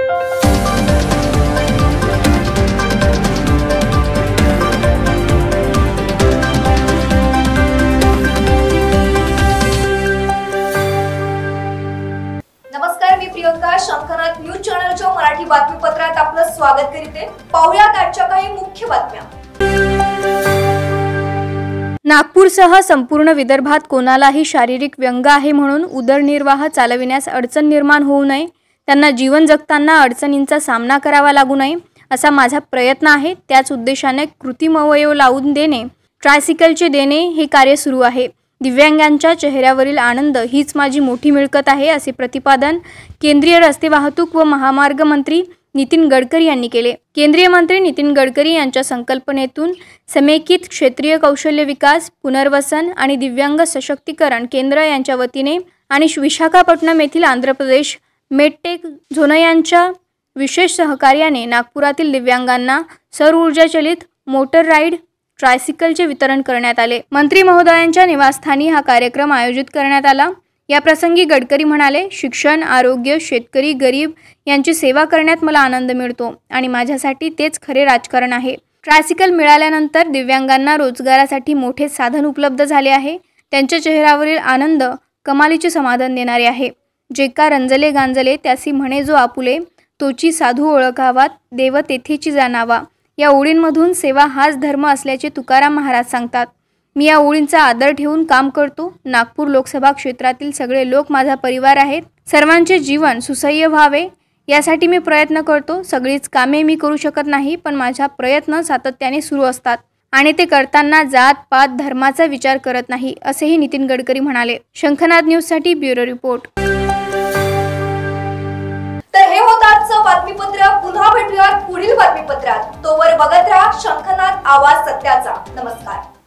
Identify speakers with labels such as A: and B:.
A: नमस्कार, मी प्रियंका. शंखनाथ न्यूज चॅनलच्या मराठी बातमीपत्रात आपलं स्वागत करते. पाहुयात आजच्या काही मुख्य बातम्या.
B: नागपूरसह संपूर्ण विदर्भात कोणालाही शारीरिक व्यंग आहे म्हणून उदरनिर्वाह चालविण्यास अडचण निर्माण होऊ नये, त्यांना जीवन जगताना अडचणींचा सामना करावा लागू नये असा माझा प्रयत्न आहे. त्याच उद्देशाने कृत्रिम अवयव लावून देणे, ट्रायसिकलचे देणे हे कार्य सुरू आहे. दिव्यांगांच्या चेहऱ्यावरील आनंद हीच माझी मोठी मिळकत आहे, असे प्रतिपादन केंद्रीय रस्ते वाहतूक व महामार्ग मंत्री नितीन गडकरी यांनी केले. केंद्रीय मंत्री नितीन गडकरी यांच्या संकल्पनेतून समेकित क्षेत्रीय कौशल्य विकास, पुनर्वसन आणि दिव्यांग सशक्तीकरण केंद्र यांच्या वतीने आणि विशाखापट्टणम येथील आंध्र प्रदेश मेडटेक झोन यांच्या विशेष सहकार्याने नागपुरातील दिव्यांगांना सौर ऊर्जा चलित मोटर राईड ट्रायसिकलचे वितरण करण्यात आले. मंत्री महोदयांच्या निवासस्थानी हा कार्यक्रम आयोजित करण्यात आला. या प्रसंगी गडकरी म्हणाले, शिक्षण, आरोग्य, शेतकरी, गरीब यांची सेवा करण्यात मला आनंद मिळतो आणि माझ्यासाठी तेच खरे राजकारण आहे. ट्रायसिकल मिळाल्यानंतर दिव्यांगांना रोजगारासाठी मोठे साधन उपलब्ध झाले आहे. त्यांच्या चेहऱ्यावरील आनंद कमालीचे समाधान देणारे आहे. जे का रंजले गांजले त्यासी म्हणे जो आपुले, तोची साधू ओळखावात देव तेथेची जाणावा. या ओळींमधून सेवा हाच धर्म असल्याचे तुकाराम महाराज सांगतात. मी या ओळींचा आदर ठेवून काम करतो. नागपूर लोकसभा क्षेत्रातील सगळे लोक माझा परिवार आहेत. सर्वांचे जीवन सुसह्य व्हावे यासाठी मी प्रयत्न करतो. सगळीच कामे मी करू शकत नाही, पण माझा प्रयत्न सातत्याने सुरू असतात आणि ते करताना जात पात धर्माचा विचार करत नाही, असेही नितीन गडकरी म्हणाले. शंखनाथ न्यूजसाठी ब्युरो रिपोर्ट.
A: तर हे होतं आजचं बातमीपत्र. पुन्हा भेटूयात पुढील बातमीपत्रात. तोवर बघत राहा शंखनाथ, आवाज सत्याचा. नमस्कार.